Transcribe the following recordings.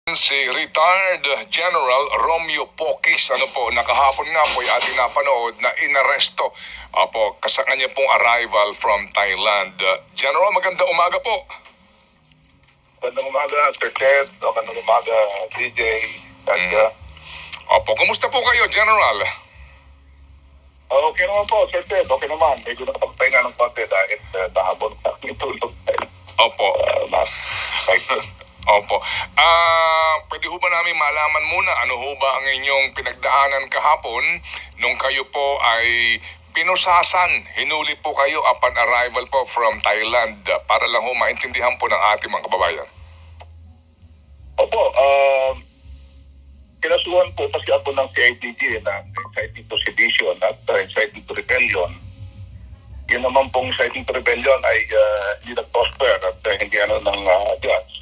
Si retired General Romeo Poquis, nakahapon nga po ay ating napanood na inaresto sa kanya pong arrival from Thailand. General, magandang umaga po. Magandang umaga, Sir Ted. Magandang umaga, DJ. Kumusta po kayo, General? Okay naman po, Sir Ted. Okay naman. Medyo nakapagpahinga ng konti dahil kahapon itulog tayo. Opo. Pwede ho ba namin malaman muna ano ho ba ang inyong pinagdaanan kahapon nung kayo po ay pinusasan, hinuli po kayo upon arrival po from Thailand para lang ho maintindihan po ng ating mga kababayan? Opo, kinasuhan po kasi ako ng CIDG ng inciting to sedition at inciting to rebellion. Yun naman pong inciting to rebellion ay hindi nag-prosper at hindi ng judge.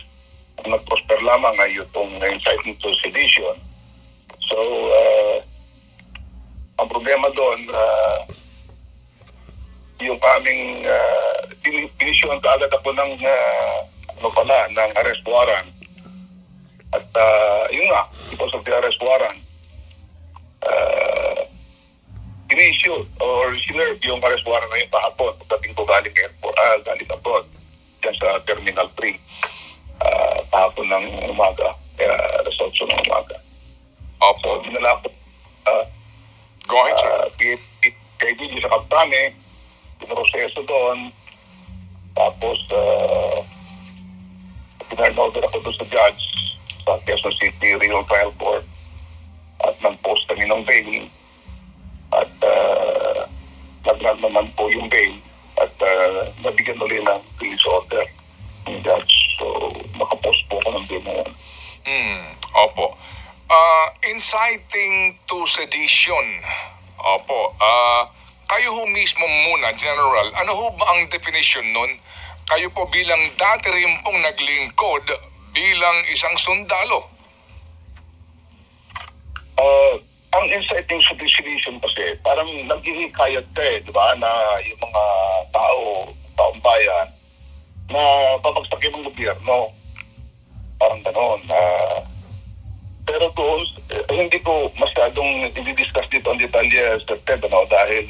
Ang nag-prosper lamang ay itong inciting to sedition. So, ang problema doon, yung aming pinisyon kaagad ako ng ng arrest warrant. At yun nga, because of the arrest warrant, in-issue or sinerve yung arrest warrant na yung kahapon. Pagdating ko galing abroad, dyan sa Terminal 3. Kahapon ng umaga, result ng umaga. Opo. So, dinala ko Go ahead, sir. PIDG sa Kapitame, pinoproseso doon, tapos pinarnover ako doon sa judge sa Quezon City Regional Trial Court at nag-post kami ng bail at nag-grant naman po yung bail at nabigyan ulit ng release order ng judge. So, nakapost po ako ng bail na yan. Opo. Inciting to sedition. Opo. Kayo ho mismo muna, General, ano ho ba ang definition nun? Kayo po bilang dati rin pong naglingkod bilang isang sundalo. Ang inciting to sedition kasi parang naghihikayat di ba, na yung mga taong bayan na babagsakin ng gobyerno. Parang gano'n. Pero doon, hindi ko masyadong i-discuss dito ang detalye sa TED, dahil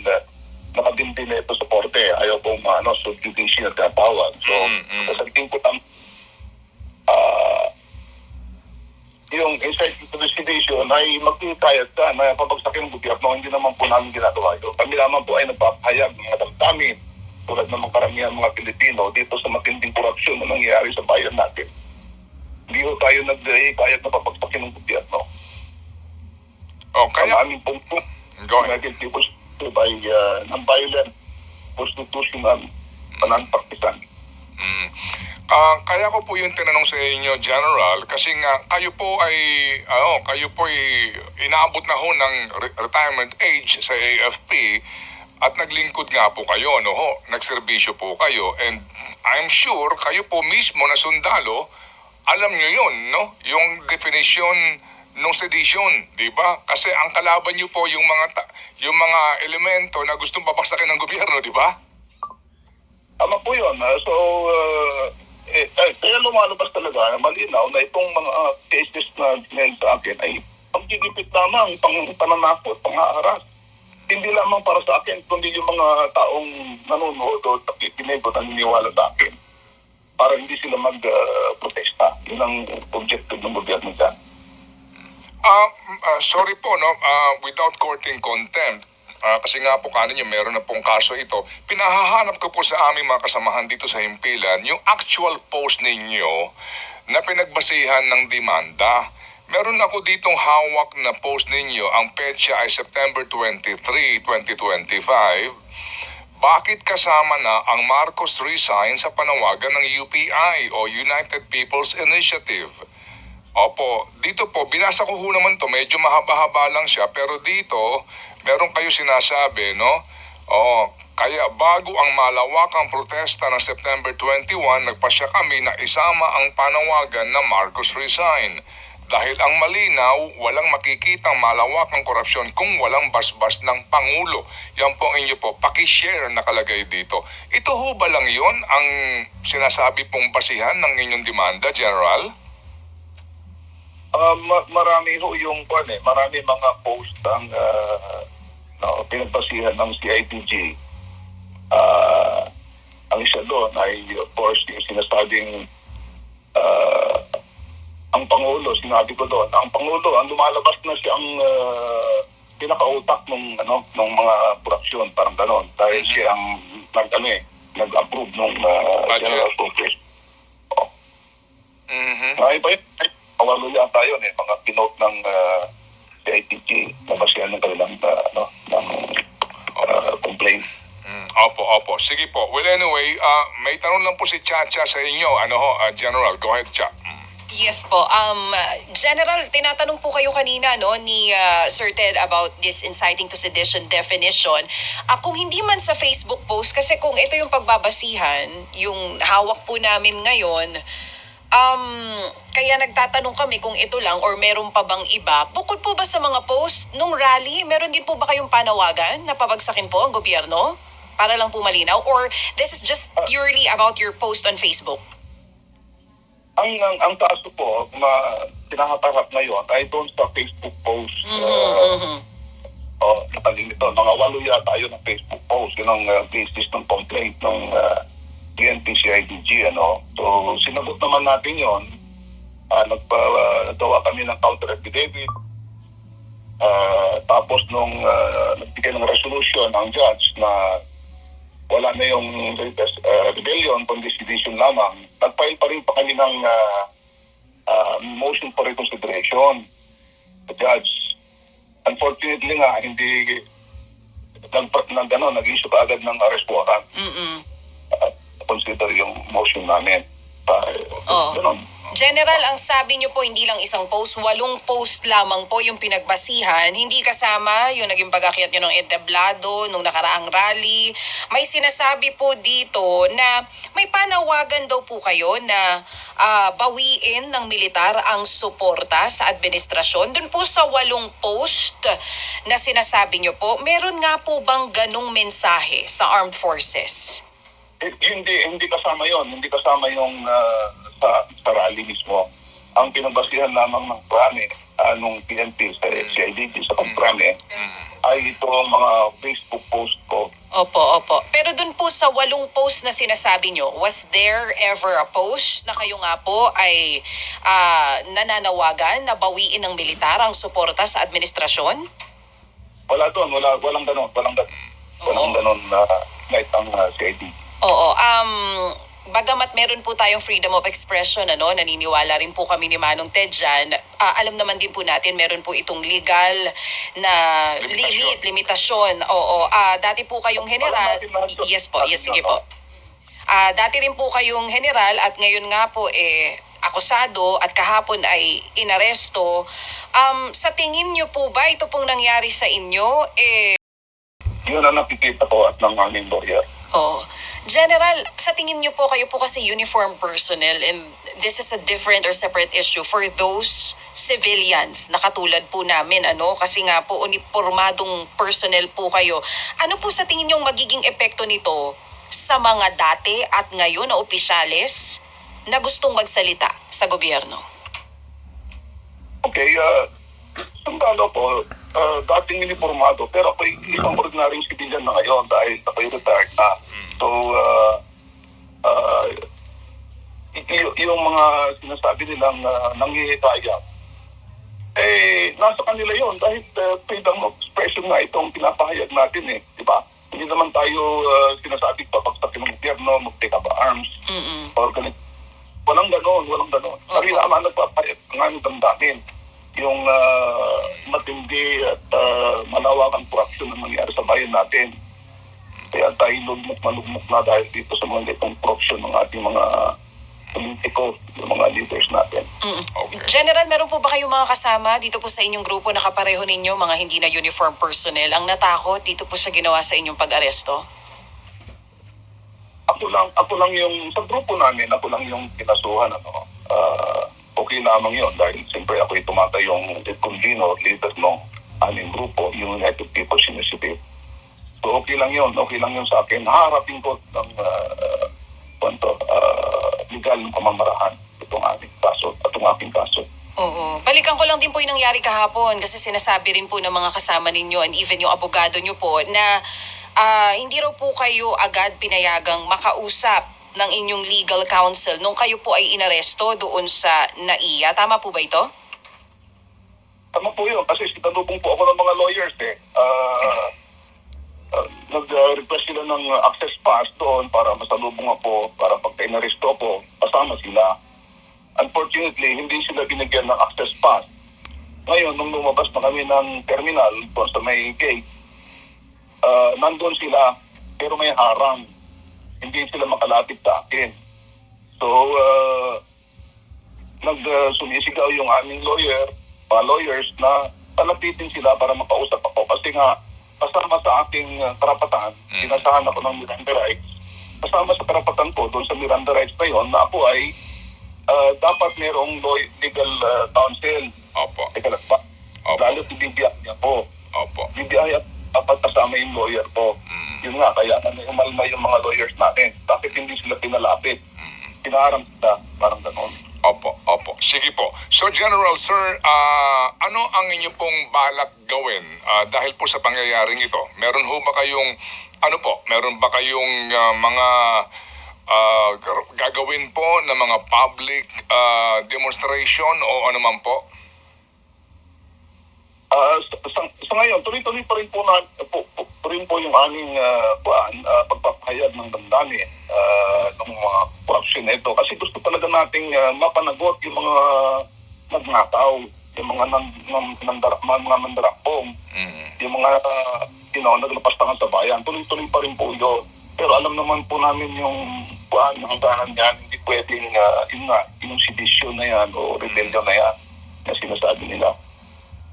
nakadimdim ito sa korte. Ayaw kong subjudice na tinatawag. So, sasabihin ko lang, yung inciting to sedition ay magkikayat ka na pabagsakin ng gobyerno. Hindi naman po namin ginagawa ito. Kami naman po ay nagpapahayag ng mga damdamin tulad ng mga karamihan mga Pilipino dito sa matinding korupsyon na nangyayari sa bayan natin. Hindi ho tayo nagkayat na papagsakin ng gobyerno. Kaya... Ang aming punto, United People's by non-violent, constitutional, non-partisan. Kaya ko po yung tinanong sa inyo, General, kasi nga kayo po ay inaabot na ho ng retirement age sa AFP at naglingkod nga po kayo, nagserbisyo po kayo, and I'm sure kayo po mismo na sundalo, alam nyo yun, yung definition ng sedition, di ba? Kasi ang kalaban nyo po yung mga elemento na gustong babaksakin ng gobyerno, di ba? Tama po yun. So, kaya lumalabas talaga, malinaw na itong mga cases na dinail sa akin ay pagkikipit lamang, pananakot, pang-aaras. Hindi lamang para sa akin, kundi yung mga taong nanonood o nakikinig o naniniwala sa akin para hindi sila mag-protesta. Yun ang objective ng gobyerno dyan. Sorry po, without courting contempt, kasi nga po kanin nyo, meron na pong kaso ito. Pinahahanap ko po sa aming mga kasamahan dito sa himpilan yung actual post ninyo na pinagbasihan ng demanda. Meron ako ditong hawak na post ninyo. Ang petsa ay September 23, 2025. Bakit kasama na ang Marcos resign sa panawagan ng UPI o United People's Initiative? Opo, dito po, binasa ko ho naman to, medyo mahaba-haba lang siya, pero dito, meron kayo sinasabi, kaya bago ang malawakang protesta ng September 21, nagpasya kami na isama ang panawagan na Marcos resign. Dahil ang malinaw, walang makikitang malawakang korupsyon kung walang basbas ng Pangulo. Yan po ang inyo po, pakishare nakalagay dito. Ito ho ba lang yon ang sinasabi pong basihan ng inyong demanda, General? marami ho yung marami mga post ang pinagbasihan ng CIDG. Ang isa doon ay of course yung sinasabing ang Pangulo, sinabi ko doon, ang Pangulo, ang lumalabas na siyang pinakautak ng mga korupsyon, parang ganon, dahil siya ang nag-approve ng General Conference. Ay pa yun, awalo yata yun mga pinote ng CITG na basihan ng kanilang complaint. Opo. Sige po. Well, anyway, may tanong lang po si Chacha sa inyo. General, go ahead, Cha. Yes po. General, tinatanong po kayo kanina ni Sir Ted about this inciting to sedition definition. Kung hindi man sa Facebook post, kasi kung ito yung pagbabasihan, yung hawak po namin ngayon, kaya nagtatanong kami kung ito lang or meron pa bang iba. Bukod po ba sa mga post nung rally, meron din po ba kayong panawagan na pabagsakin po ang gobyerno? Para lang po malinaw? Or this is just purely about your post on Facebook? Ang kaso po, pinahatarap ngayon ay doon sa Facebook post. Ito, mga 8 yata yun ang Facebook post. Yun ang basis ng complaint ng PNP-CIDG. So, sinagot naman natin yun. Naggawa kami ng counter-affidavit. Tapos nung nagbigay ng resolution ang judge na wala na yung rebellion, kundi sedition lamang, nag-file pa rin pa kami ng motion for reconsideration. The judge, unfortunately nga, hindi nag-issue ka agad ng arrest warrant. Consider yung motion namin. Ganun. General, ang sabi niyo po hindi lang isang post, 8 post lamang po yung pinagbasihan. Hindi kasama yung naging pag-akyat niyo ng entablado nung nakaraang rally. May sinasabi po dito na may panawagan daw po kayo na bawiin ng militar ang suporta sa administrasyon. Doon po sa 8 post na sinasabi niyo po, meron nga po bang ganung mensahe sa armed forces? Hindi kasama yon, hindi kasama yung sa rally mismo. Ang pinabasihan lamang ng prame nung PNP sa CIDG sa prame ay ito mga Facebook post ko. Opo. Pero dun po sa 8 post na sinasabi nyo, was there ever a post na kayo nga po ay nananawagan na bawiin ng militar ang suporta sa administrasyon? Wala doon, walang ganon. Walang ganon na kahit ang CIDG. Oo, bagamat meron po tayong freedom of expression, naniniwala rin po kami ni Manong Ted dyan, alam naman din po natin meron po itong legal na limitasyon. Oo, dati po kayong general. Yes po, sige po. Dati rin po kayong general at ngayon nga po akusado at kahapon ay inaresto. Sa tingin niyo po ba ito pong nangyari sa inyo? Yun ang nakikita ko at ng aming lawyer. General, sa tingin niyo po, kayo po kasi uniform personnel and this is a different or separate issue for those civilians na katulad po namin, kasi nga po uniformadong personnel po kayo. Ano po sa tingin niyo magiging epekto nito sa mga dati at ngayon na opisyales na gustong magsalita sa gobyerno? Okay, sundalo po, dating uniformado, pero ako'y isang ordinaryong civilian na ngayon dahil ako'y retired na. So, yung mga sinasabi nilang nanghihikayat, nasa kanila yun dahil freedom of expression nga itong pinapahayag natin di ba? Hindi naman tayo sinasabi papagsakin ng gobyerno, mag-take up arms, or ganito. Walang ganon. Sabi naman nagpapahayag ng aming damdamin yung matindi at malawakang korupsyon na nangyari sa bayan natin. Kaya tayo malugmok na dahil dito sa mga itong korupsyon ng ating mga politiko, yung mga leaders natin. Okay. General, meron po ba kayong mga kasama dito po sa inyong grupo na kapareho ninyo, mga hindi na uniform personnel, ang natakot dito po sa ginawa sa inyong pag-aresto? Ako lang yung, sa grupo namin, ako lang yung kinasuhan, okay lamang yun dahil siyempre ako tumatay yung convener, leader ng aming grupo, yung United People's Initiative. So okay lang yun sa akin. Haharapin ko ng legal ng pamamaraan itong aming kaso at itong aking kaso. Oo. Balikan ko lang din po yung nangyari kahapon kasi sinasabi rin po ng mga kasama ninyo and even yung abogado nyo po na hindi raw po kayo agad pinayagang makausap ng inyong legal counsel nung kayo po ay inaresto doon sa NAIA. Tama po ba ito? Tama po yun, kasi sinalubong po ako ng mga lawyers eh. Nag-request sila ng access pass doon para masalubong ako, para pagka inaresto ko, kasama sila. Unfortunately, hindi sila binigyan ng access pass. Ngayon, nung lumabas na kami ng terminal, doon sa may gate, nandun sila, pero may harang. Hindi sila makalapit sa akin. So, sumisigaw yung aming lawyers na palapitin sila para makausap ako. Kasi nga, kasama sa aking karapatan, sinasahan ako ng Miranda rights. Kasama sa karapatan ko, doon sa Miranda rights na yun, na ako ay dapat mayroong legal counsel. Opo. Teka lang pa. Opo. Lalo si BBI ako. Opo. BBI dapat kasama yung lawyer ko. Yun nga, kaya umalma yung mga lawyers natin. Bakit hindi sila pinalapit? Pinaharang sila, parang gano'n. Opo, opo. Sige po. So, General Sir, ano ang inyo pong balak gawin dahil po sa pangyayaring ito? Meron ho ba kayong, meron ba kayong mga gagawin po na mga public demonstration o ano man po? Sa ngayon, tuloy-tuloy pa rin po yung aming pagpapahayag ng damdamin ng mga corruption na ito. Kasi gusto talaga nating mapanagot yung mga nagnakaw, yung mga mandarakpong, yung mga naglapastangan sa bayan. Tuloy-tuloy pa rin po yun. Pero alam naman po namin yung hangganan yan, hindi pwedeng yung sedisyon na yan o rebellion na yan na sinasabi nila.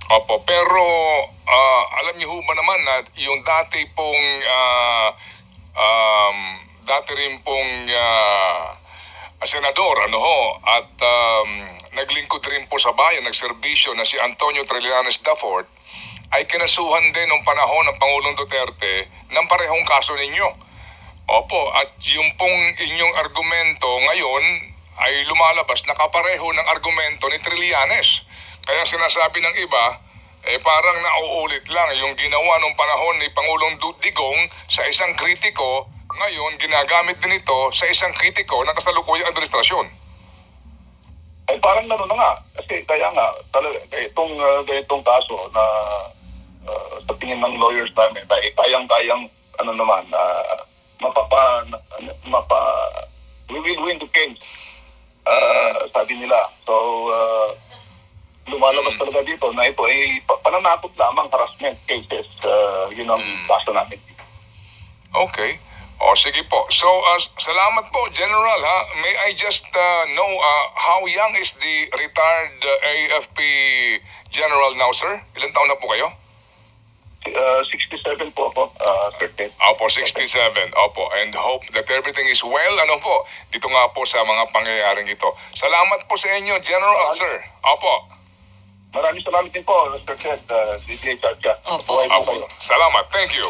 Opo, pero alam niyo ho ba naman na yung dati rin pong senador, at naglingkod rin po sa bayan, nagserbisyo na si Antonio Trillanes Dafort, ay kinasuhan din noong panahon ng Pangulong Duterte ng parehong kaso ninyo. Opo, at yung pong inyong argumento ngayon ay lumalabas na kapareho ng argumento ni Trillanes. Kaya sinasabi ng iba, parang nauulit lang yung ginawa nung panahon ni Pangulong Digong sa isang kritiko, ngayon ginagamit din ito sa isang kritiko ng kasalukuyang administrasyon. Ay parang na nga, kasi kaya nga, talaga, ganitong kaso na sa tingin ng lawyers namin, ay kayang-kayang, we will win the case, sabi nila. So, lumalabas talaga dito na ito ay pananakot lamang, harassment cases, yun ang kaso namin. Okay. O sige po. So, salamat po, General. May I just know how young is the retired AFP General now, sir? Ilan taon na po kayo? 67 po ako, Sir Ted. Opo, 67. Opo, and hope that everything is well. Dito nga po sa mga pangyayaring ito. Salamat po sa inyo, General, sir. Opo. Maraming salamat din po, Sir Ted, DJ Chacha. Opo. Buhay po Opo. kayo. Salamat. Thank you.